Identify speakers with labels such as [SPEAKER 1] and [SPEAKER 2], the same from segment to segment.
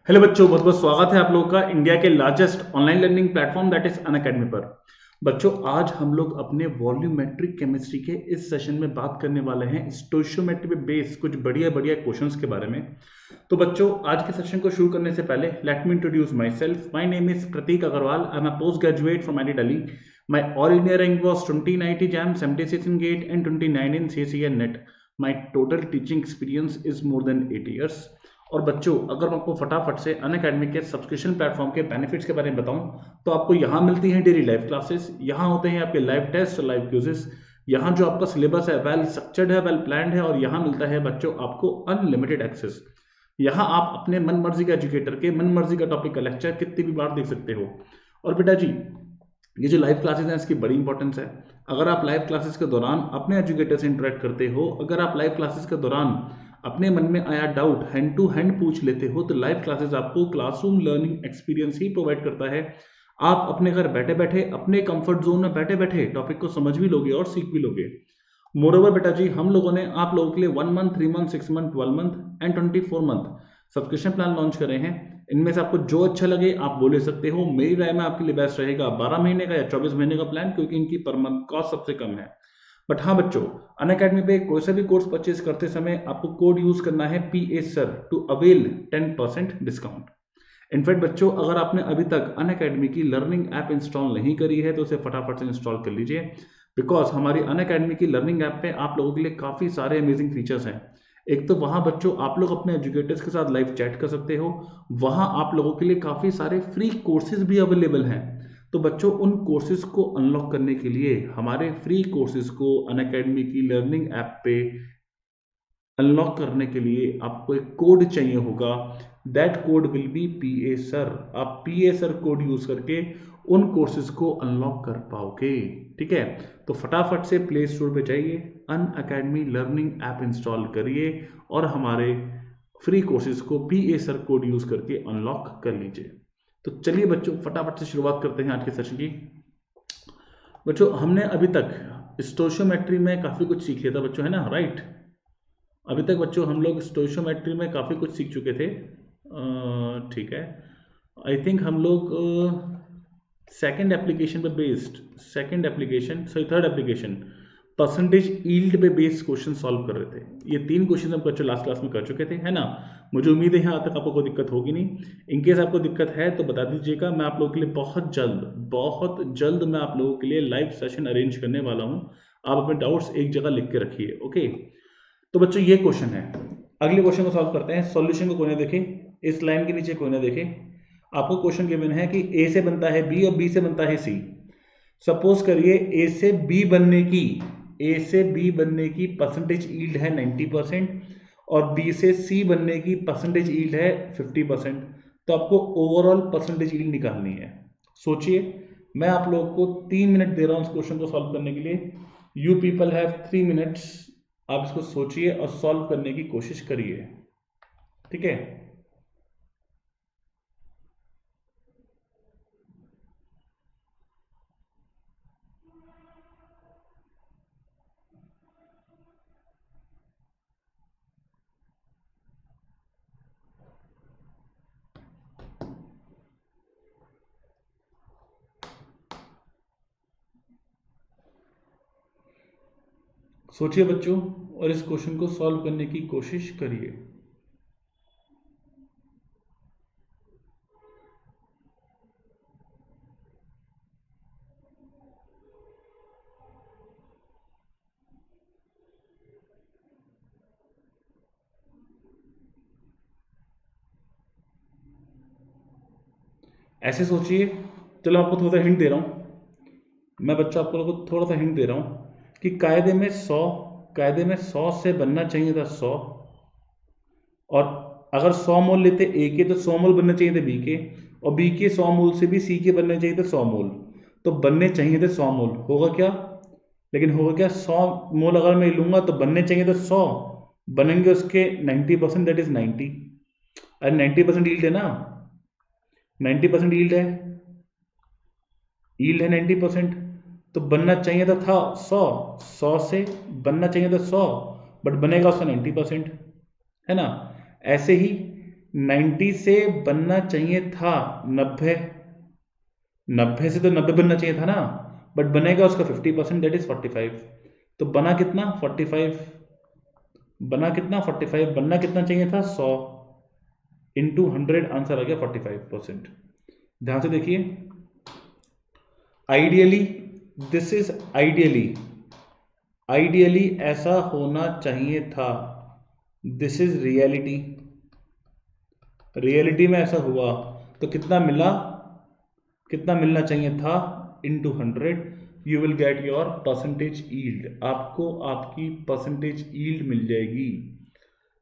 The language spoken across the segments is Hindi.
[SPEAKER 1] हेलो बच्चों, बहुत बहुत स्वागत है आप लोगों का इंडिया के largest online learning platform that is Unacademy पर। बच्चों, आज हम लोग अपने वॉल्यूमेट्रिक केमिस्ट्री के इस सेशन में बात करने वाले हैं स्टोइशियोमेट्री पे बेस्ड कुछ बढ़िया बढ़िया क्वेश्चंस के बारे में। तो बच्चों, आज के सेशन को शुरू करने से पहले let me introduce my self. My name is Prateek Agrawal. I am a post graduate from IIT Delhi. My all India rank was 2090 JAM, 76 in GATE and 29 in CSE and NET. My total teaching experience is more than 8 years. और बच्चों, अगर मैं आपको फटाफट से अनअकैडमी के सब्सक्रिप्शन प्लेटफॉर्म के बेनिफिट्स के बारे में बताऊं तो आपको यहाँ मिलती हैं डेली लाइव क्लासेस, यहाँ होते हैं आपके लाइव टेस्ट और लाइव क्विजेस, यहाँ जो आपका सिलेबस है वेल स्ट्रक्चर्ड है, वेल प्लान्ड है, और यहाँ मिलता है बच्चों आपको अनलिमिटेड एक्सेस। यहाँ आप अपने मन मर्जी का एजुकेटर के मन मर्जी का टॉपिक का लेक्चर कितनी भी बार देख सकते हो। और बेटा जी, ये जो लाइव क्लासेस हैं इसकी बड़ी इंपॉर्टेंस है। अगर आप लाइव क्लासेस के दौरान अपने एजुकेटर से इंटरेक्ट करते हो, अगर आप लाइव क्लासेस के दौरान अपने मन में आया डाउट हैंड टू हैंड पूछ लेते हो, तो लाइव क्लासेस आपको क्लासरूम लर्निंग एक्सपीरियंस ही प्रोवाइड करता है। आप अपने घर बैठे बैठे अपने कंफर्ट जोन में बैठे बैठे टॉपिक को समझ भी लोगे और सीख भी लोगे। मोरओवर बेटा जी, हम लोगों ने आप लोगों के लिए 1 month, 3 month, 6 month, 12 month and 24 month subscription plan launch करे हैं। इनमें से आपको जो अच्छा लगे आप वो ले सकते हो। मेरी राय में आपके लिए बेस्ट रहेगा 12 महीने का या 24 महीने का प्लान, क्योंकि इनकी पर मंथ कॉस्ट सबसे कम है। बट हाँ बच्चों, अनअकैडमी पे कोई सा भी कोर्स परचेज करते समय आपको कोड यूज करना है PA SIR to avail 10% discount. In fact बच्चों, अगर आपने अभी तक अनअकैडमी की लर्निंग ऐप इंस्टॉल नहीं करी है तो उसे फटाफट से इंस्टॉल कर लीजिए, बिकॉज हमारी अनअकैडमी की लर्निंग ऐप पे आप लोगों के लिए काफ़ी सारे अमेजिंग फीचर्स हैं। एक तो वहाँ बच्चों आप लोग अपने एजुकेटर्स के साथ लाइव चैट कर सकते हो। वहाँ आप लोगों के लिए काफ़ी सारे फ्री कोर्सेज भी अवेलेबल हैं। तो बच्चों, उन कोर्सेज को अनलॉक करने के लिए, हमारे फ्री कोर्सेज को अनअकैडमी की लर्निंग ऐप पे अनलॉक करने के लिए आपको एक कोड चाहिए होगा। That code will be PA SIR। आप PA SIR कोड यूज करके उन कोर्सेज को अनलॉक कर पाओगे। ठीक है, तो फटाफट से प्ले स्टोर पे जाइए, अनअकैडमी लर्निंग ऐप इंस्टॉल करिए और हमारे फ्री कोर्सेज को PA SIR कोड यूज करके अनलॉक कर लीजिए। तो चलिए बच्चों, फटाफट से शुरुआत करते हैं आज के सेशन की। बच्चों, हमने अभी तक स्टोइशियोमेट्री में काफ़ी कुछ सीख लिया था बच्चों, है ना, राइट। अभी तक बच्चों हम लोग स्टोइशियोमेट्री में काफ़ी कुछ सीख चुके थे। ठीक है, आई थिंक हम लोग सेकंड एप्लीकेशन पे based, second application sorry third application percentage yield पे बेस्ड क्वेश्चन सॉल्व कर रहे थे। ये 3 क्वेश्चन हम बच्चों लास्ट क्लास में कर चुके थे, है ना। मुझे उम्मीद है यहाँ तक आपको कोई दिक्कत होगी नहीं। इनकेस आपको दिक्कत है तो बता दीजिएगा, मैं आप लोगों के लिए बहुत जल्द मैं आप लोगों के लिए लाइव सेशन अरेंज करने वाला हूँ। आप अपने डाउट्स एक जगह लिख के रखिए, ओके। तो बच्चों, ये क्वेश्चन है। अगले क्वेश्चन को सॉल्व करते हैं। सॉल्यूशन को कोई ना देखे, इस लाइन के नीचे कोई ना देखे। आपको क्वेश्चन गिवन है कि A से बनता है B और B से बनता है C। सपोज करिए A से B बनने की परसेंटेज ईल्ड है 90% और B से C बनने की परसेंटेज ईल्ड है 50%। तो आपको ओवरऑल परसेंटेज ईल्ड निकालनी है। सोचिए, मैं आप लोगों को 3 मिनट दे रहा हूं इस क्वेश्चन को सॉल्व करने के लिए। You people have 3 minutes. आप इसको सोचिए और सॉल्व करने की कोशिश करिए, ठीक है। सोचिए बच्चों और इस क्वेश्चन को सॉल्व करने की कोशिश करिए। ऐसे सोचिए। चलो आपको थोड़ा सा हिंट दे रहा हूं। मैं बच्चों आपको थोड़ा सा हिंट दे रहा हूं कि कायदे में 100 से बनना चाहिए था 100। और अगर 100 मोल लेते ए के तो 100 मोल बनने चाहिए थे बी के, और बी के 100 मोल से भी सी के बनने चाहिए थे 100 मोल। तो बनने चाहिए थे 100 मोल, होगा क्या? लेकिन होगा क्या, 100 मोल अगर मैं लूंगा तो बनने चाहिए थे 100, बनेंगे उसके 90%, दैट इज 90। अरे 90% ईल्ड है ना, 90% ईल्ड है 90%। तो बनना चाहिए था 100 से बनना चाहिए था 100, बट बनेगा उसका 90%, है ना। ऐसे ही 90 से बनना चाहिए था 90, 90 से तो 90 बनना चाहिए था ना, बट बनेगा उसका 50%, दैट इज 45। तो बना कितना 45, बना कितना 45, बनना कितना चाहिए था 100 इंटू 100, आंसर आ गया 45%। ध्यान से देखिए, ideally, this is ideally, ideally ऐसा होना चाहिए था, दिस इज रियलिटी, रियलिटी में ऐसा हुआ, तो कितना मिला, कितना मिलना चाहिए था into 100, you will get your percentage yield, आपको आपकी परसेंटेज ईल्ड मिल जाएगी।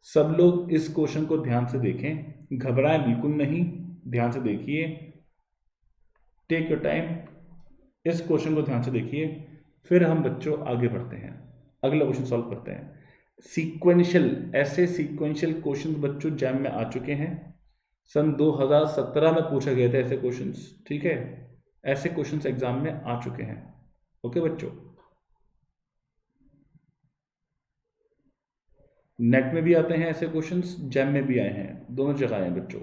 [SPEAKER 1] सब लोग इस क्वेश्चन को ध्यान से देखें, घबराएं बिल्कुल नहीं, ध्यान से देखिए, टेक योर टाइम, इस क्वेश्चन को ध्यान से देखिए, फिर हम बच्चों आगे बढ़ते हैं, अगला क्वेश्चन सॉल्व करते हैं। सीक्वेंशियल, ऐसे सीक्वेंशियल क्वेश्चन बच्चों जैम में आ चुके हैं, सन 2017 में पूछा गया था ऐसे क्वेश्चंस, ठीक है, ऐसे क्वेश्चंस एग्जाम में आ चुके हैं। ओके बच्चों, नेट में भी आते हैं ऐसे क्वेश्चंस, जैम में भी आए हैं, दोनों जगह आए हैं बच्चों।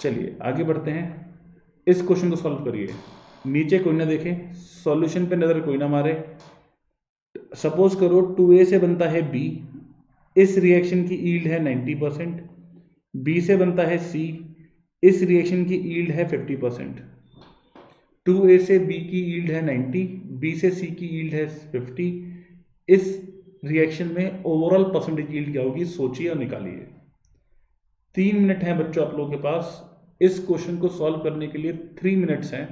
[SPEAKER 1] चलिए आगे बढ़ते हैं, इस क्वेश्चन को सॉल्व करिए, नीचे कोई ना देखे, सॉल्यूशन पे नजर कोई ना मारे। सपोज करो 2a से बनता है b, इस रिएक्शन की ईल्ड है 90%, b से बनता है c, इस रिएक्शन की ईल्ड है 50%। 2a से b की ईल्ड है 90, b से c की ईल्ड है 50, इस रिएक्शन में ओवरऑल परसेंटेज ईल्ड क्या होगी, सोचिए और निकालिए। 3 मिनट हैं बच्चों आप लोगों के पास, इस क्वेश्चन को सॉल्व करने के लिए 3 मिनट्स हैं,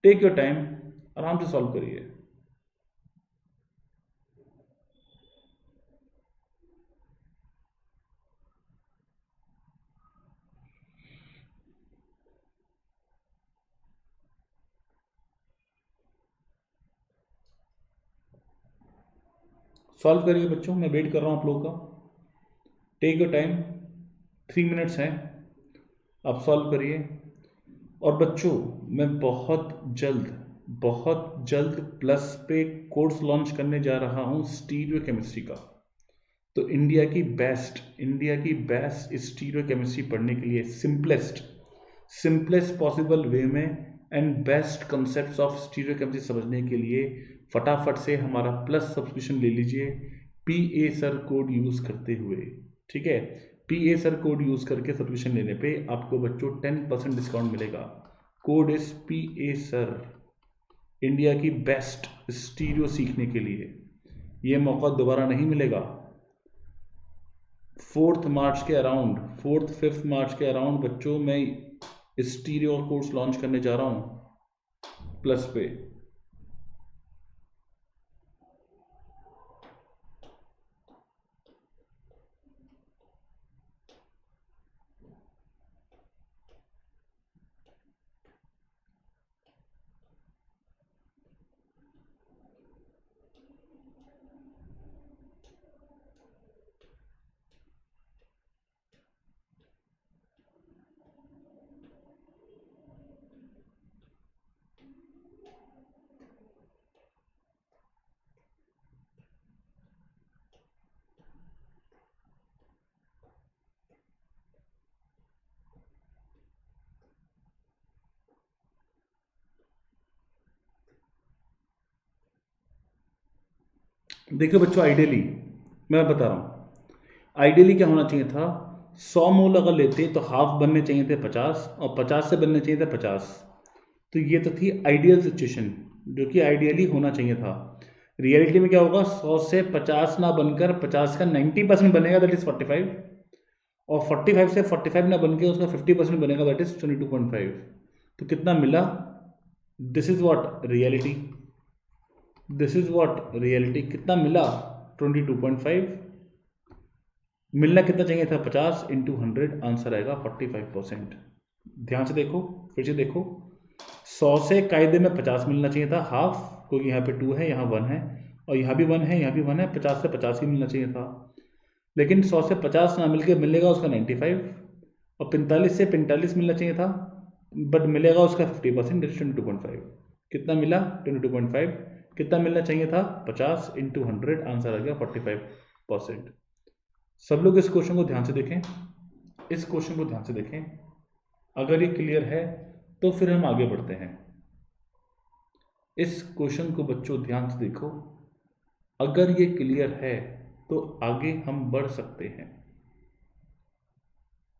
[SPEAKER 1] टेक योर टाइम, आराम से सॉल्व करिए। सॉल्व करिए बच्चों, मैं वेट कर रहा हूं आप लोगों का, टेक योर टाइम, 3 मिनट्स हैं, आप सॉल्व करिए। और बच्चों मैं बहुत जल्द प्लस पे कोर्स लॉन्च करने जा रहा हूं स्टीरियो केमिस्ट्री का। तो इंडिया की बेस्ट स्टीरियो केमिस्ट्री पढ़ने के लिए सिंपलेस्ट पॉसिबल वे में and best concepts of stereo chemistry समझने के लिए फटाफट से हमारा प्लस सब्सक्रिप्शन ले लीजिए, PA सर कोड यूज करते हुए, ठीक है, PA सर कोड यूज करके सब्सक्रिप्शन लेने पे आपको बच्चों 10% डिस्काउंट मिलेगा। Code is PA sir, India की बेस्ट स्टीरियो सीखने के लिए ये मौका दोबारा नहीं मिलेगा। 4 मार्च के अराउंड, 4-5 मार्च के अराउंड बच्चों मैं स्टीरियो कोर्स लॉन्च करने जा रहा हूं प्लस पे। देखिए बच्चों, आइडियली मैं बता रहा हूं, आइडियली क्या होना चाहिए था, 100 मोल अगर लेते तो हाफ बनने चाहिए थे 50, और 50 से बनने चाहिए थे 50। तो ये तो थी आइडियल सिचुएशन, जो कि आइडियली होना चाहिए था। रियलिटी में क्या होगा, 100 से 50 ना बनकर 50 का 90% बनेगा, दैट इज 45, और 45 से 45 ना बन के उसका 50% बनेगा, दैट इज 22.5। तो कितना मिला, this is what reality, this is what reality, कितना मिला 22.5, मिलना कितना चाहिए था 50 इंटू 100, आंसर आएगा 45%। ध्यान से देखो, फिर से देखो, 100 से कायदे में 50 मिलना चाहिए था हाफ, क्योंकि यहाँ पे 2 है, यहाँ 1 है, और यहाँ भी 1 है, यहाँ भी 1 है, 50 से 50 ही मिलना चाहिए था। लेकिन 100 से 50 ना मिलके मिलेगा उसका 95, और 45 से 45 मिलना चाहिए था, बट मिलेगा उसका 50%, 22.5। कितना मिला 22.5, कितना मिलना चाहिए था 50 इंटू 100, आंसर आ गया 45%। सब लोग इस क्वेश्चन को ध्यान से देखें, इस क्वेश्चन को ध्यान से देखें। अगर ये क्लियर है तो फिर हम आगे बढ़ते हैं। इस क्वेश्चन को बच्चों ध्यान से देखो, अगर ये क्लियर है तो आगे हम बढ़ सकते हैं।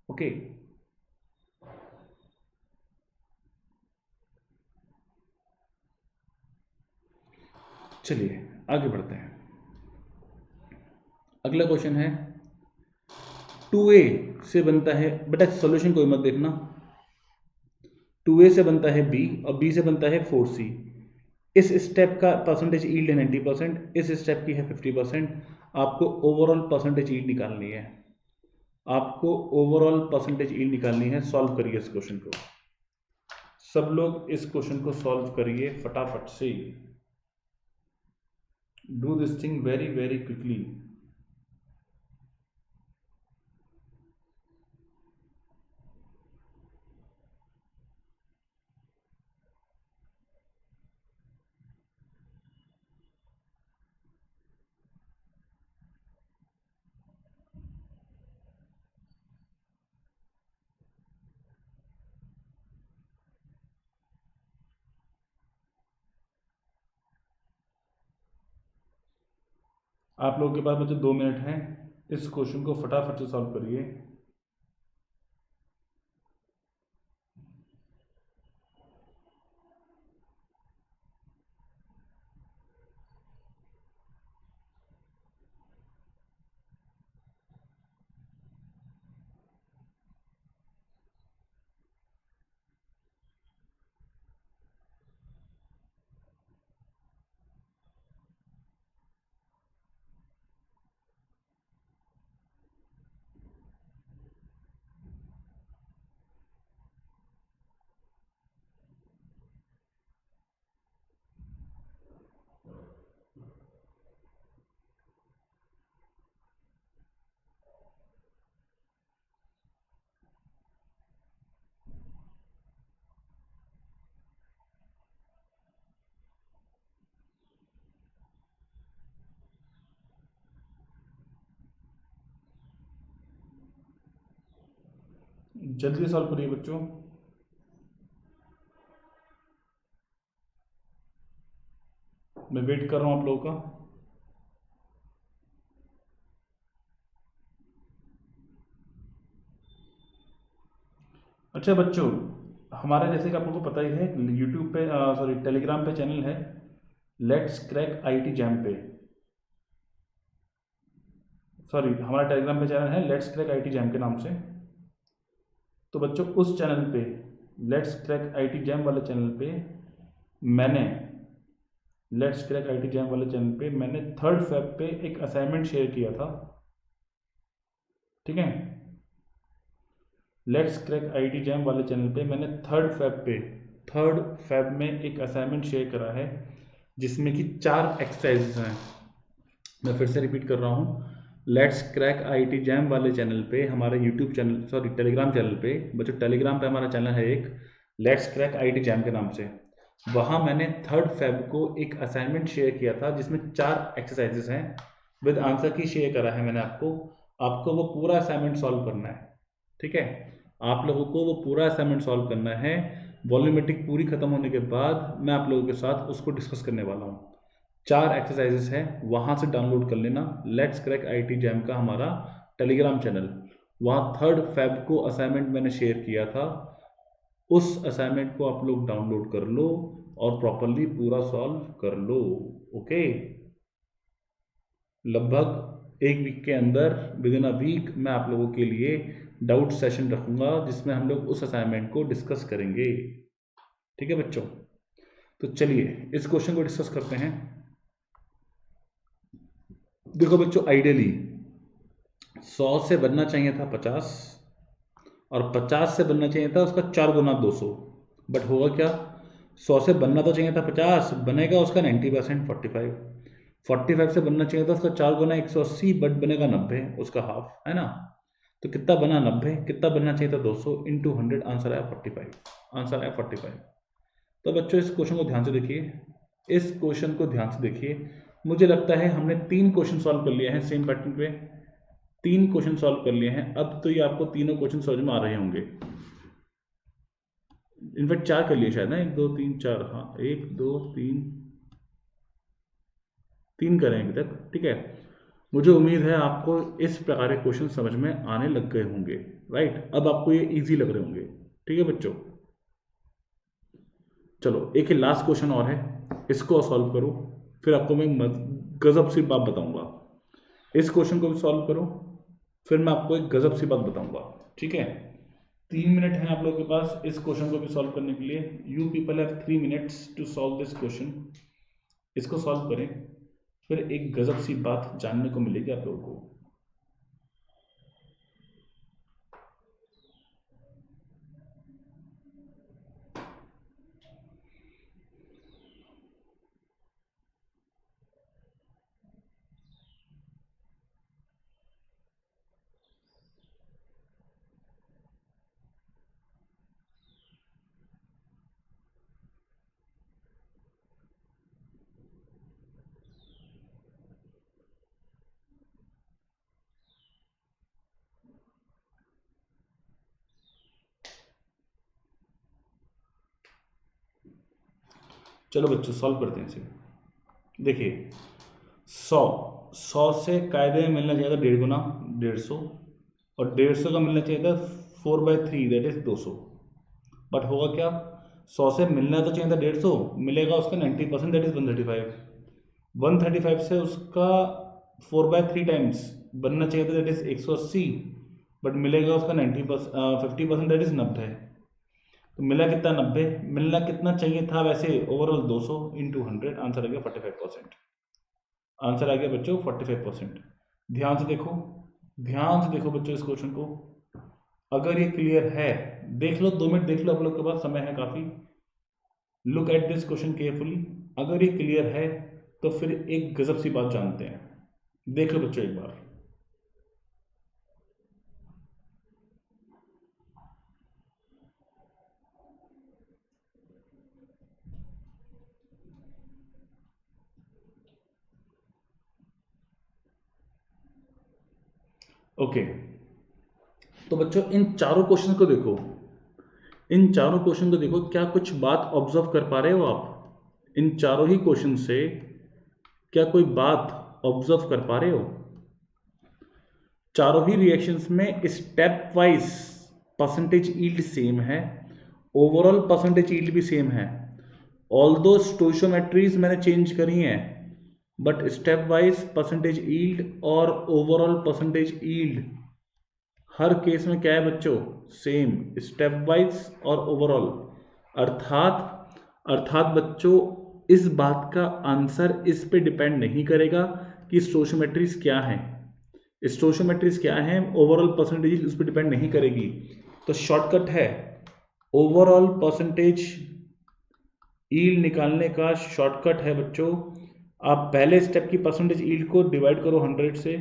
[SPEAKER 1] ओके, चलिए आगे बढ़ते हैं। अगला क्वेश्चन है 2a से बनता है, बेटा सॉल्यूशन कोई मत देखना, 2a से बनता है b और b से बनता है 4c। इस स्टेप का परसेंटेज यील्ड है 90%, इस स्टेप की है 50%। आपको ओवरऑल परसेंटेज यील्ड निकालनी है, आपको ओवरऑल परसेंटेज यील्ड निकालनी है। सॉल्व करिए इस क्वेश्चन को, सब लोग इस क्वेश्चन को सॉल्व करिए फटाफट से। Do this thing very very quickly. आप लोगों के पास बच्चे 2 मिनट हैं, इस क्वेश्चन को फटाफट से सॉल्व करिए। जल्दी सॉल्व करिए बच्चों। मैं वेट कर रहा हूं आप लोगों का। अच्छा बच्चों, हमारा जैसे कि आप लोगों को पता ही है, यूट्यूब पे सॉरी टेलीग्राम पे चैनल है लेट्स क्रैक आईटी जैम पे, सॉरी हमारा टेलीग्राम पे चैनल है लेट्स क्रैक आईटी जैम के नाम से। तो बच्चों उस चैनल पे, लेट्स क्रैक आईटी जैम वाले चैनल पे मैंने, लेट्स क्रैक आईटी जैम वाले चैनल पे मैंने 3rd Feb पे एक असाइनमेंट शेयर किया था। ठीक है, लेट्स क्रैक आईटी जैम वाले चैनल पे मैंने 3rd Feb में एक असाइनमेंट शेयर करा है जिसमें कि 4 एक्सरसाइजेस हैं। मैं फिर से रिपीट कर रहा हूँ, लेट्स क्रैक आईटी जैम वाले चैनल पे, हमारे YouTube channel sorry Telegram channel पे, बच्चों टेलीग्राम पे हमारा चैनल है एक लेट्स क्रैक आईटी जैम के नाम से। वहाँ मैंने 3rd Feb को एक असाइनमेंट शेयर किया था जिसमें 4 एक्सरसाइजेस हैं विद आंसर की शेयर करा है मैंने आपको। आपको वो पूरा असाइनमेंट सॉल्व करना है। ठीक है, आप लोगों को वो पूरा असाइनमेंट सॉल्व करना है। वॉल्यूमेट्रिक पूरी खत्म होने के बाद मैं आप लोगों के साथ उसको डिस्कस करने वाला हूँ। 4 एक्सरसाइजेस हैं, वहाँ से डाउनलोड कर लेना लेट्स क्रैक आईटी जैम का हमारा टेलीग्राम चैनल। वहाँ 3rd Feb को असाइनमेंट मैंने शेयर किया था, उस असाइनमेंट को आप लोग डाउनलोड कर लो और प्रॉपरली पूरा सॉल्व कर लो। ओके, लगभग एक वीक के अंदर, विद इन अ वीक, मैं आप लोगों के लिए डाउट सेशन रखूंगा जिसमें हम लोग उस असाइनमेंट को डिस्कस करेंगे। ठीक है बच्चों, तो चलिए इस क्वेश्चन को डिस्कस करते हैं। देखो बच्चों, आइडियली 100 से बनना चाहिए था 50 और 50 से बनना चाहिए था उसका 4 गुना 200। बट होगा क्या, 100 से बनना तो चाहिए था 50, बनेगा उसका 90% 45। 45 से बनना चाहिए था उसका 4 गुना 180, बट बनेगा 90, उसका हाफ, है ना। तो कितना बना 90, कितना बनना चाहिए था 200 इंटू 100, आंसर आया 45, आंसर आया 45। तो बच्चों इस क्वेश्चन को ध्यान से देखिए, इस क्वेश्चन को ध्यान से देखिए। मुझे लगता है हमने 3 क्वेश्चन सॉल्व कर लिए हैं सेम पैटर्न पे। 3 क्वेश्चन सॉल्व कर लिए हैं। अब तो ये आपको तीनों क्वेश्चन समझ में आ रहे होंगे। इनफैक्ट 4 कर लिए शायद ना, 1 2 3 4, हाँ 1 2 3 3 करें अभी तक, ठीक है। मुझे उम्मीद है आपको इस प्रकार के क्वेश्चन समझ में आने लग गए होंगे, राइट। अब आपको ये इजी लग रहे होंगे, ठीक है बच्चों। चलो एक लास्ट क्वेश्चन और है, इसको सॉल्व करो, फिर आपको मैं गजब सी बात बताऊंगा। इस क्वेश्चन को भी सॉल्व करो, फिर मैं आपको एक गजब सी बात बताऊंगा, ठीक है। 3 मिनट है आप लोगों के पास इस क्वेश्चन को भी सॉल्व करने के लिए। You people have 3 minutes to solve this question. इसको सॉल्व करें, फिर एक गजब सी बात जानने को मिलेगी आप लोगों को। चलो बच्चों सॉल्व करते हैं इसे। देखिए 100 से कायदे में मिलना चाहिए था 1.5 गुना 150, और 150 का मिलना चाहिए था 4/3 दैट इज 200। बट होगा क्या, 100 से मिलना तो चाहिए था 150, मिलेगा उसका 90% दैट इज 135। 135 से उसका 4/3 टाइम्स बनना चाहिए था दैट इज 180, बट मिलेगा उसका 50% दैट इज 90। तो मिला कितना, 90। मिलना कितना चाहिए था वैसे ओवरऑल 200 इंटू 100, आंसर आ गया 45%। आंसर आ गया बच्चों 45%। ध्यान से देखो, ध्यान से देखो बच्चों इस क्वेश्चन को। अगर ये क्लियर है, देख लो 2 मिनट देख लो, आप लोग के पास समय है काफी। Look at this question carefully. अगर ये क्लियर है तो फिर एक गजब सी बात जानते हैं। देख लो बच्चों एक बार। ओके, तो बच्चों इन चारों क्वेश्चन को देखो, इन चारों क्वेश्चन को देखो, क्या कुछ बात ऑब्जर्व कर पा रहे हो आप? इन चारों ही क्वेश्चन से क्या कोई बात ऑब्जर्व कर पा रहे हो? चारों ही रिएक्शंस में step wise percentage yield same है, ओवरऑल परसेंटेज यील्ड भी सेम है। ऑल्दो स्टोइशियोमेट्रीज मैंने चेंज करी हैं, but step wise percentage yield और ओवरऑल परसेंटेज यील्ड हर केस में क्या है बच्चों, सेम, स्टेप वाइज और ओवरऑल। अर्थात अर्थात बच्चों इस बात का आंसर इस पे डिपेंड नहीं करेगा कि स्टोइशियोमेट्रीज क्या है, स्टोइशियोमेट्रीज क्या है, ओवरऑल परसेंटेज उस पर डिपेंड नहीं करेगी। तो शॉर्टकट है, ओवरऑल परसेंटेज यील्ड निकालने का शॉर्टकट है बच्चों, आप पहले स्टेप की परसेंटेज यील्ड को डिवाइड करो 100 से,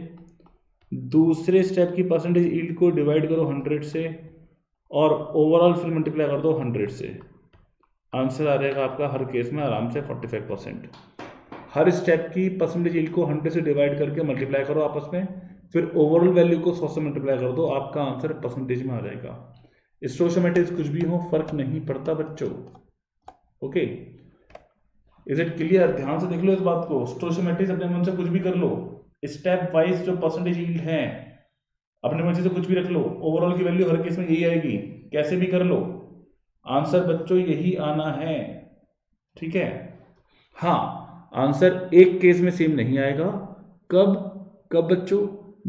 [SPEAKER 1] दूसरे स्टेप की परसेंटेज यील्ड को डिवाइड करो 100 से, और ओवरऑल फिर मल्टीप्लाई कर दो 100 से। आंसर आ जाएगा आपका हर केस में आराम से 45%। हर स्टेप की परसेंटेज यील्ड को 100 से डिवाइड करके मल्टीप्लाई करो आपस में, फिर ओवरऑल वैल्यू को 100 से मल्टीप्लाई कर दो, आपका आंसर परसेंटेज में आ जाएगा। स्टोइशियोमेट्रिक्स कुछ भी हो फर्क नहीं पड़ता बच्चों। Okay, is it clear? ध्यान से देख लो इस बात को। स्टोइशियोमेट्रिक्स अपने मन से कुछ भी कर लो, स्टेप वाइज जो परसेंटेज यील्ड है अपने मन से कुछ भी रख लो, ओवरऑल की वैल्यू हर केस में यही आएगी, कैसे भी कर लो, आंसर बच्चों यही आना है, ठीक है। हाँ, आंसर एक केस में सेम नहीं आएगा। कब? कब बच्चों?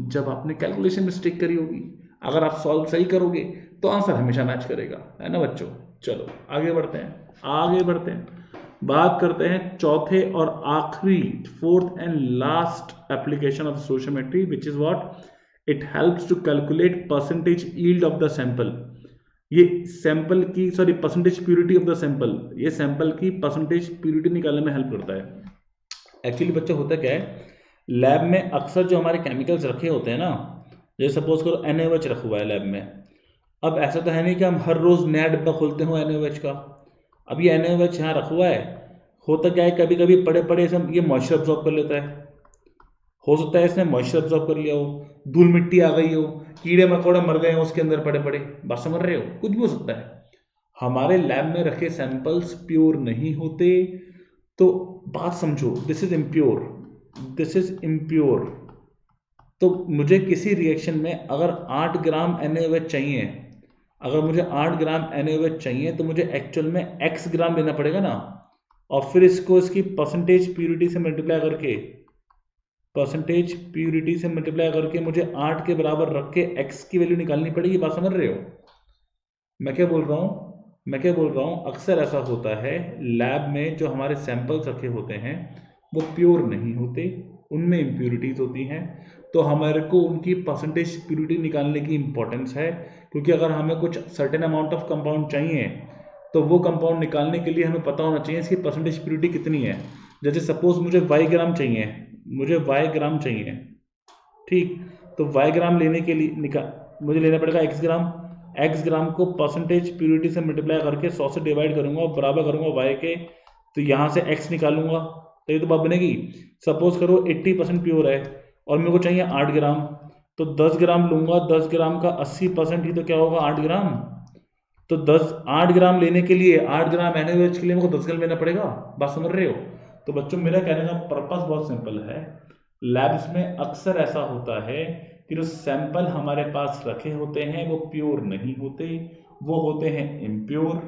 [SPEAKER 1] जब आपने कैलकुलेशन मिस्टेक करी होगी। अगर आप सॉल्व सही करोगे तो आंसर हमेशा मैच करेगा, है ना बच्चों। चलो आगे बढ़ते हैं, आगे बढ़ते हैं, बात करते हैं चौथे और आखिरी, fourth and last application of stoichiometry, which is what it helps to calculate percentage yield of the sample. ये सैंपल की percentage purity of the sample, ये सैंपल की परसेंटेज प्यूरिटी निकालने में हेल्प करता है। एक्चुअली बच्चा होता क्या है, लैब में अक्सर जो हमारे केमिकल्स रखे होते हैं ना, जैसे सपोज करो NaOH रखा हुआ है लैब में। अब ऐसा तो है नहीं कि हम हर रोज नया डिब्बा खोलते हो NaOH का। अब ये NaOH यहाँ रखा हुआ है, होता क्या है कभी कभी पड़े पड़े ये मॉइस्चर अब्जॉर्ब कर लेता है, हो सकता है इसने मॉइस्चर अब्जॉर्ब कर लिया हो, धूल मिट्टी आ गई हो, कीड़े मकोड़े मर गए हो उसके अंदर पड़े पड़े, बात समझ रहे हो, कुछ भी हो सकता है। हमारे लैब में रखे सैंपल्स प्योर नहीं होते। तो बात समझो, this is impure, this is impure. तो मुझे किसी रिएक्शन में अगर 8 ग्राम NaOH चाहिए, अगर मुझे 8 ग्राम NaOH चाहिए तो मुझे एक्चुअल में x ग्राम लेना पड़ेगा ना, और फिर इसको इसकी परसेंटेज प्यूरिटी से मल्टीप्लाई करके, परसेंटेज प्यूरिटी से मल्टीप्लाई करके मुझे 8 के बराबर रख के x की वैल्यू निकालनी पड़ेगी। बात समझ रहे हो मैं क्या बोल रहा हूँ? मैं क्या बोल रहा हूँ, अक्सर ऐसा होता है लैब में जो हमारे सैंपल्स रखे होते हैं वो प्योर नहीं होते, उनमें इम्प्योरिटीज होती हैं। तो हमारे को उनकी परसेंटेज प्यूरिटी निकालने की इंपॉर्टेंस है, क्योंकि अगर हमें कुछ सर्टेन अमाउंट ऑफ कंपाउंड चाहिए तो वो कंपाउंड निकालने के लिए हमें पता होना चाहिए इसकी परसेंटेज प्यूरिटी कितनी है। जैसे सपोज मुझे y ग्राम चाहिए, मुझे y ग्राम चाहिए, ठीक, तो y ग्राम लेने के लिए मुझे लेना पड़ेगा x ग्राम को परसेंटेज प्यूरिटी से मल्टीप्लाई करके 100 से डिवाइड करूंगा और बराबर करूंगा y के, तो यहाँ से x निकालूंगा तो ये तो बात बनेगी। सपोज करो 80% प्योर है और मेरे को चाहिए 8 ग्राम, तो 10 ग्राम लूंगा, 10 ग्राम का 80% ही तो क्या होगा 8 ग्राम। तो 8 ग्राम लेने के लिए, 8 ग्राम NaOH के लिए मेरे को 10 ग्राम लेना पड़ेगा। बात समझ रहे हो? तो बच्चों मेरा कहने का पर्पस बहुत सिंपल है, लैब्स में अक्सर ऐसा होता है कि जो सैंपल हमारे पास रखे होते हैं वो प्योर नहीं होते, वो होते हैं इम्प्योर।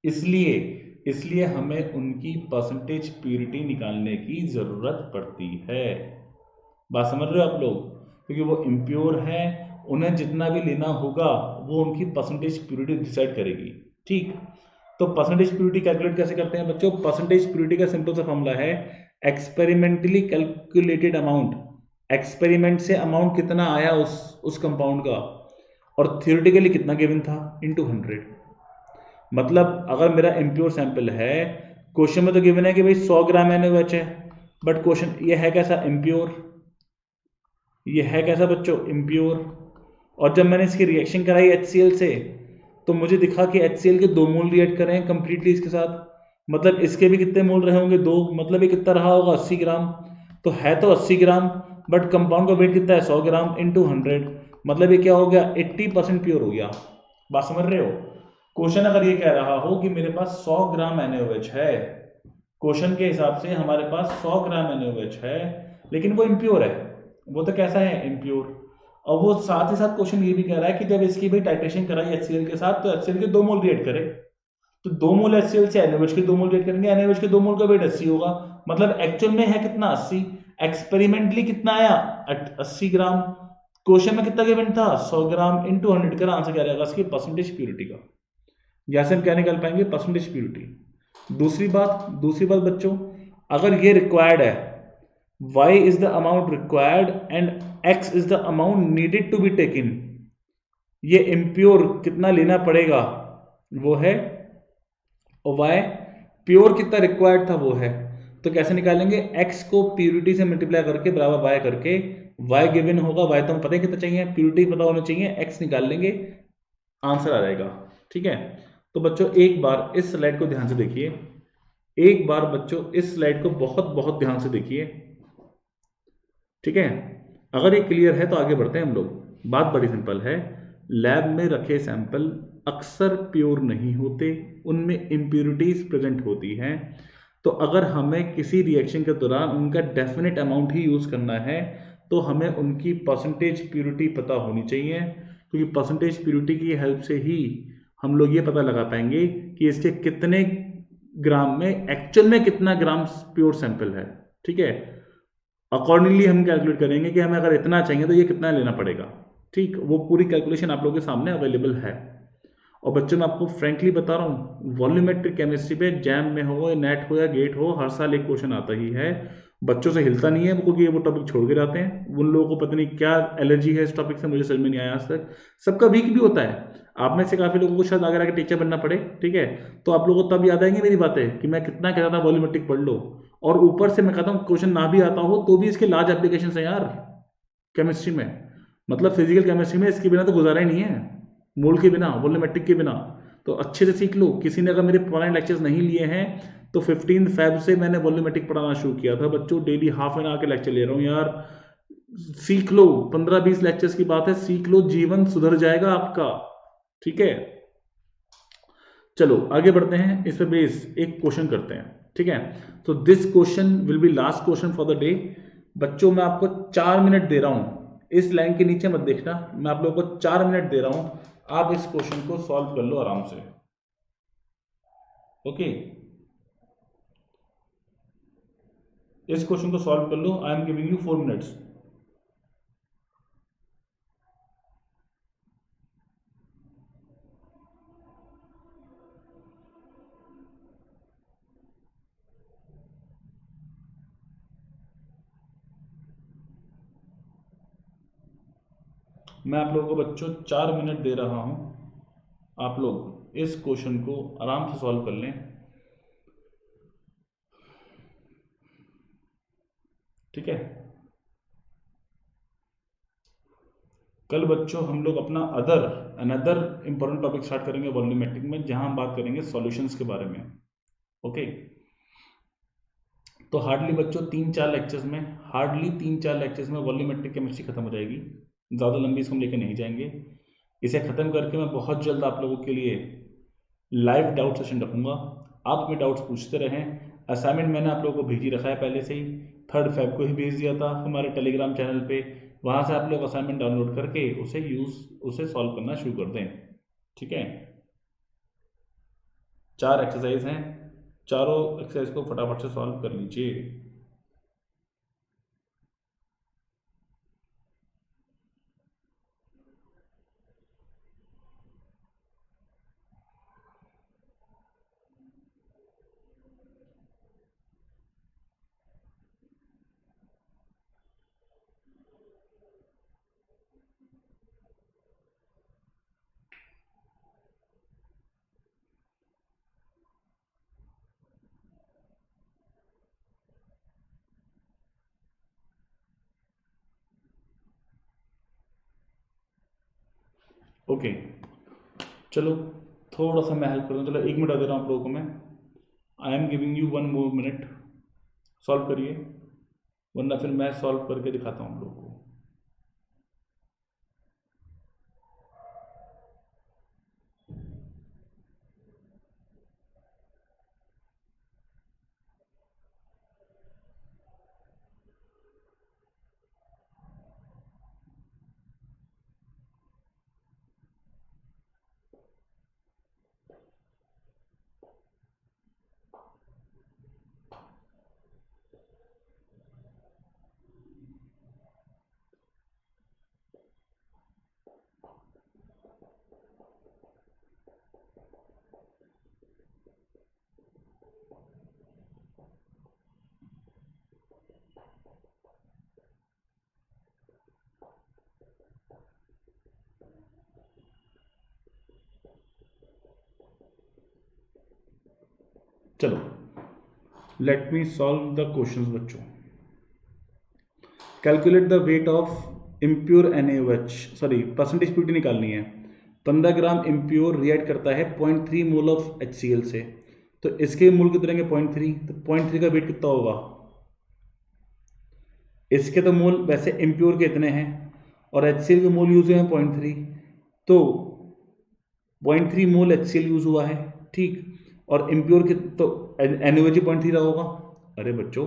[SPEAKER 1] इसलिए इसलिए हमें उनकी परसेंटेज प्यूरिटी निकालने की जरूरत पड़ती है। बात समझ रहे हो आप लोग? क्योंकि वो इम्प्योर है, उन्हें जितना भी लेना होगा वो उनकी परसेंटेज प्यूरिटी डिसाइड करेगी, ठीक। तो परसेंटेज प्यूरिटी कैलकुलेट कैसे करते हैं बच्चों? परसेंटेज प्यूरिटी का सिंपल सा फॉर्मूला है एक्सपेरिमेंटली कैलकुलेटेड अमाउंट, एक्सपेरिमेंट से अमाउंट कितना आया उस कंपाउंड का, और थियोरेटिकली कितना गिवन था, इनटू 100। मतलब अगर मेरा इम्प्योर सैंपल है, क्वेश्चन में तो गिवन है कि भाई 100 ग्राम NaOH है, बट क्वेश्चन ये है कैसा, इम्प्योर। ये है कैसा बच्चों, इम्प्योर। और जब मैंने इसकी रिएक्शन कराई HCl से तो मुझे दिखा कि HCl के 2 मोल रिएक्ट कर रहे हैं कंप्लीटली इसके साथ, मतलब इसके भी कितने मोल रहे होंगे, 2, मतलब ये कितना रहा होगा 80 ग्राम। तो है तो 80 ग्राम, बट कंपाउंड का वेट कितना है 100 ग्राम इंटू 100, मतलब ये क्या हो गया 80% प्योर हो गया। बात समझ रहे हो? क्वेश्चन अगर ये कह रहा हो कि मेरे पास 100 ग्राम NaOH है, क्वेश्चन के हिसाब से हमारे पास 100 ग्राम NaOH है, लेकिन वो इम्प्योर है, वो तो कैसा है, इम्प्योर। और वो साथ ही साथ क्वेश्चन ये भी कह रहा है कि जब इसकी भी टाइट्रेशन कराई HCl के साथ तो HCl के 2 मोल रिएक्ट करे, तो 2 मोल HCl से NaOH के 2 मोल रिएक्ट करेंगे, NaOH के 2 मोल का वेट 80 होगा, मतलब एक्चुअल में है कितना 80, एक्सपेरिमेंटली कितना आया 80 ग्राम, क्वेश्चन में कितना गिवन था 100 ग्राम इंटू 100 का आंसर क्या रहेगा इसकी परसेंटेज प्यूरिटी का। यहां से हम क्या निकाल पाएंगे, परसेंटेज प्यूरिटी। दूसरी बात बच्चों, अगर ये रिक्वायर्ड है, y is the amount required and x is the amount needed to be taken, ये इम्प्योर कितना लेना पड़ेगा वो है, और y प्योर कितना रिक्वायर्ड था वो है। तो कैसे निकालेंगे, x को प्यूरिटी से मल्टीप्लाई करके बराबर y करके, y गिवन होगा, y तो हम पता है कितना चाहिए, प्यूरिटी पता होना चाहिए, x निकाल लेंगे, आंसर आ जाएगा, ठीक है। तो बच्चों एक बार इस स्लाइड को ध्यान से देखिए, एक बार बच्चों इस स्लाइड को बहुत बहुत ध्यान से देखिए, ठीक है। अगर ये क्लियर है तो आगे बढ़ते हैं हम लोग। बात बड़ी सिंपल है, लैब में रखे सैंपल अक्सर प्योर नहीं होते, उनमें इम्प्योरिटीज प्रेजेंट होती हैं। तो अगर हमें किसी रिएक्शन के दौरान उनका डेफिनेट अमाउंट ही यूज करना है तो हमें उनकी परसेंटेज प्योरिटी पता होनी चाहिए, क्योंकि परसेंटेज प्योरिटी की हेल्प से ही हम लोग ये पता लगा पाएंगे कि इसके कितने ग्राम में एक्चुअल में कितना ग्राम प्योर सैंपल है, ठीक है। अकॉर्डिंगली हम कैलकुलेट करेंगे कि हमें अगर इतना चाहिए तो ये कितना लेना पड़ेगा, ठीक। वो पूरी कैलकुलेशन आप लोगों के सामने अवेलेबल है। और बच्चों मैं आपको फ्रेंकली बता रहा हूँ, वॉल्यूमेट्रिक केमिस्ट्री पे जैम में हो या नेट हो या गेट हो, हर साल एक क्वेश्चन आता ही है, बच्चों से हिलता नहीं है क्योंकि वो टॉपिक छोड़ के जाते हैं, उन लोगों को पता नहीं क्या एलर्जी है इस टॉपिक से, मुझे समझ में नहीं आया आज तक। सबका वीक भी होता है, आप में से काफी लोगों को शायद आगे आगे टीचर बनना पड़े, ठीक है, तो आप लोगों को तब याद आएंगे मेरी बातें कि मैं कितना कहता था वॉल्यूमेट्रिक पढ़ लो। और ऊपर से मैं कहता हूँ क्वेश्चन ना भी आता हो तो भी इसके लार्ज एप्लीकेशन है यार केमिस्ट्री में, मतलब फिजिकल केमिस्ट्री में इसके बिना तो गुजारा ही नहीं है, मोल के बिना, वॉल्यूमेट्रिक के बिना। तो अच्छे से सीख लो, किसी ने अगर मेरे पुराने लेक्चर्स नहीं लिए हैं तो 15 फेब से मैंने वॉल्यूमेट्रिक पढ़ाना शुरू किया था बच्चों, डेली हाफ एन आवर के लेक्चर ले रहा हूँ यार, सीख लो, 15-20 लेक्चर्स की बात है, सीख लो, जीवन सुधर जाएगा आपका। ठीक है, चलो आगे बढ़ते हैं। इस पे बेस एक क्वेश्चन करते हैं। ठीक है, तो this question will be last question for the day. बच्चों मैं आपको 4 मिनट दे रहा हूं, इस लाइन के नीचे मत देखना, मैं आप लोगों को 4 मिनट दे रहा हूं, आप इस क्वेश्चन को सॉल्व कर लो आराम से। ओके, इस क्वेश्चन को सॉल्व कर लो, I am giving you 4 minutes. मैं आप लोगों को बच्चों 4 मिनट दे रहा हूं, आप लोग इस क्वेश्चन को आराम से सॉल्व कर लें। ठीक है, कल बच्चों हम लोग अपना अनदर इंपॉर्टेंट टॉपिक स्टार्ट करेंगे वॉल्यूमेट्रिक में, जहां हम बात करेंगे सॉल्यूशंस के बारे में। ओके, तो हार्डली बच्चों 3-4 लेक्चर्स में वॉल्यूमेट्रिक केमिस्ट्री खत्म हो जाएगी। ज़्यादा लंबी इसको हम लेकर नहीं जाएंगे। इसे ख़त्म करके मैं बहुत जल्द आप लोगों के लिए लाइव डाउट सेशन रखूंगा। आप अपने डाउट्स पूछते रहें। असाइनमेंट मैंने आप लोगों को भेज ही रखा है पहले से ही, 3 फेब को ही भेज दिया था हमारे टेलीग्राम चैनल पे। वहाँ से आप लोग असाइनमेंट डाउनलोड करके उसे सॉल्व करना शुरू कर दें। ठीक है, 4 एक्सरसाइज हैं, चारों एक्सरसाइज को फटाफट से सॉल्व कर लीजिए। ओके, चलो थोड़ा सा मैं हेल्प कर दूँ। चलो 1 मिनट दे रहा हूँ आप लोगों को मैं। आई am giving you 1 more minute, solve करिए, वरना फिर मैं सॉल्व करके दिखाता हूँ आप लोगों को। चलो let me solve the questions बच्चों। Calculate the weight of impure NaOH, sorry percentage purity निकालनी है। 15 ग्राम इम्प्योर रिएक्ट करता है 0.3 मोल ऑफ HCl से, तो इसके मोल कितने रहेंगे 0.3, तो 0.3 का वेट कितना होगा। इसके तो मोल वैसे इम्प्योर के इतने हैं और HCl के मोल यूज हुए हैं 0.3, तो 0.3 मोल HCl यूज हुआ है। ठीक, और इम्प्योर के तो NaOH 0.3 रहा होगा। अरे बच्चों,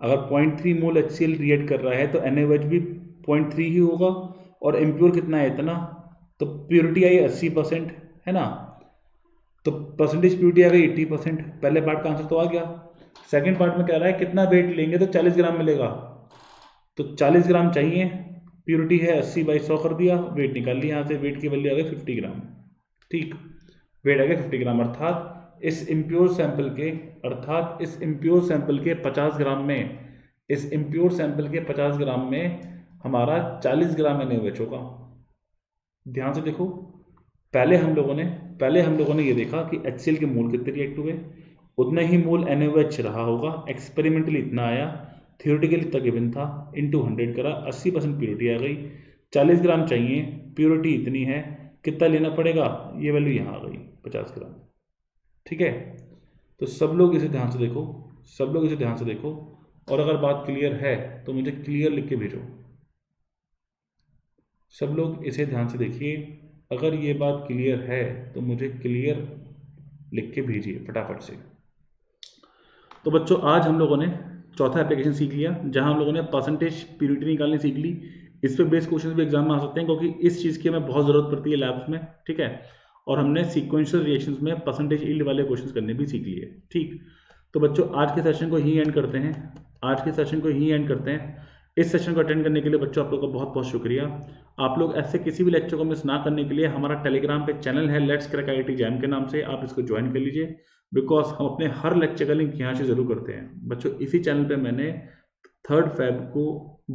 [SPEAKER 1] अगर 0.3 मोल HCl रिएक्ट कर रहा है तो NaOH भी 0.3 ही होगा, और इम्प्योर कितना है इतना, तो प्योरिटी आई 80%, है ना, तो परसेंटेज प्योरिटी आ गई 80%। पहले पार्ट का आंसर तो आ गया। सेकंड पार्ट में कह रहा है कितना वेट लेंगे तो 40 ग्राम मिलेगा, तो 40 ग्राम चाहिए, प्योरिटी है 80/100 कर दिया, वेट निकाल लिया यहाँ से, वेट की वैल्यू आ गई 50 ग्राम। ठीक, वेट आ गया 50 ग्राम, अर्थात इस इम्प्योर सैंपल के 50 ग्राम में, इस इम्प्योर सैंपल के 50 ग्राम में हमारा 40 ग्राम NaOH होगा। ध्यान से देखो, पहले हम लोगों ने ये देखा कि HCl के मोल कितने रिएक्ट हुए, उतना ही मोल NaOH रहा होगा, एक्सपेरिमेंटली इतना आया, थियोरेटिकली इतना गिवन था, इनटू 100 करा, 80% प्योरिटी आ गई। 40 ग्राम चाहिए, प्योरिटी इतनी है, कितना लेना पड़ेगा, ये वैल्यू यहाँ आ गई 50 ग्राम। ठीक है, तो सब लोग इसे ध्यान से देखो, और अगर बात क्लियर है तो मुझे क्लियर लिख के भेजो। सब लोग इसे ध्यान से देखिए, अगर ये बात क्लियर है तो मुझे क्लियर लिख के भेजिए फटाफट से। तो बच्चों आज हम लोगों ने चौथा एप्लीकेशन सीख लिया, जहां हम लोगों ने परसेंटेज प्यूरिटी निकालनी सीख ली। इस पे बेस्ड क्वेश्चन भी एग्जाम में आ सकते हैं, क्योंकि इस चीज़ की हमें बहुत ज़रूरत पड़ती है लैब्स में, ठीक है। और हमने सीक्वेंशियल रिएक्शंस में परसेंटेज यील्ड वाले क्वेश्चंस करने भी सीख लिए, ठीक। तो बच्चों आज के सेशन को ही एंड करते हैं, आज के सेशन को ही एंड करते हैं। इस सेशन को अटेंड करने के लिए बच्चों आप लोग का बहुत बहुत शुक्रिया। आप लोग ऐसे किसी भी लेक्चर को मिस ना करने के लिए हमारा टेलीग्राम पे चैनल है लेट्स क्रैक IIT जैम के नाम से, आप इसको ज्वाइन कर लीजिए, बिकॉज हम अपने हर लेक्चर का लिंक यहाँ से जरूर करते हैं। बच्चों इसी चैनल पे मैंने 3 Feb को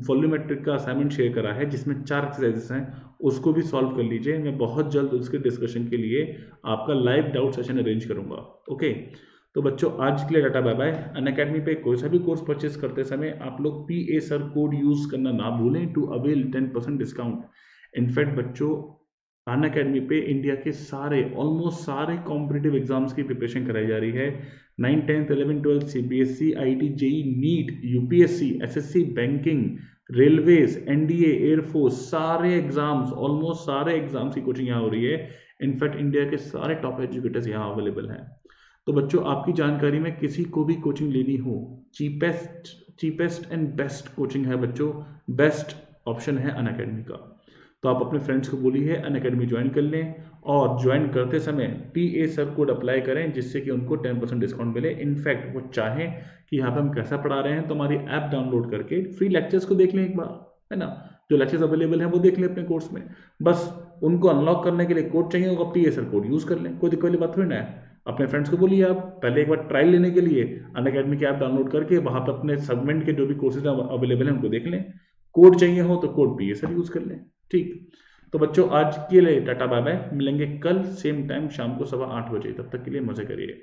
[SPEAKER 1] वॉल्यूमेट्रिक का असाइनमेंट शेयर करा है, जिसमें 4 एक्सरसाइजेस हैं, उसको भी सॉल्व कर लीजिए। मैं बहुत जल्द उसके डिस्कशन के लिए आपका लाइव डाउट सेशन अरेंज करूंगा, ओके। तो बच्चों आज के लिए टाटा बाय बाय। अनअकैडमी पे कोई सा भी कोर्स परचेस करते समय आप लोग PA सर कोड यूज करना ना भूलें टू अवेल 10% डिस्काउंट। इनफैक्ट बच्चों अनअकैडमी पे इंडिया के सारे ऑलमोस्ट सारे कॉम्पिटिटिव एग्जाम्स की प्रिपरेशन कराई जा रही है। 9, 10, 11, 12 CBSE, IIT, JEE, NEET, UPSC, SSC, banking, railways, NDA, air force, सारे एग्जाम्स, ऑलमोस्ट सारे एग्जाम्स की कोचिंग यहाँ हो रही है। इनफैक्ट इंडिया के सारे टॉप एजुकेटर्स यहाँ अवेलेबल हैं। तो बच्चों आपकी जानकारी में किसी को भी कोचिंग लेनी हो, चीपेस्ट एंड बेस्ट कोचिंग है बच्चों, बेस्ट ऑप्शन है अनअकैडमी का। तो आप अपने फ्रेंड्स को बोलिए अनअकैडमी ज्वाइन कर लें, और ज्वाइन करते समय PA सर कोड अप्लाई करें, जिससे कि उनको 10% डिस्काउंट मिले। इनफैक्ट वो चाहें कि यहाँ पे हम कैसा पढ़ा रहे हैं तो हमारी ऐप डाउनलोड करके फ्री लेक्चर्स को देख लें एक बार, है ना। जो लेक्चर्स अवेलेबल हैं वो देख लें अपने कोर्स में। बस उनको अनलॉक करने के लिए कोड चाहिए होगा, PA सर कोड यूज कर लें, कोई दिक्कत वाली बात थोड़ी ना है। अपने फ्रेंड्स को बोलिए आप पहले एक बार ट्रायल लेने के लिए अनअकैडमी की ऐप डाउनलोड करके वहां पर अपने सेगमेंट के जो भी कोर्सेज अवेलेबल हैं उनको देख लें। कोड चाहिए हो तो कोड PA सर यूज कर लें, ठीक। तो बच्चों आज के लिए टाटा बाय बाय, मिलेंगे कल सेम टाइम शाम को 8:15 बजे। तब तक के लिए मजे करिए।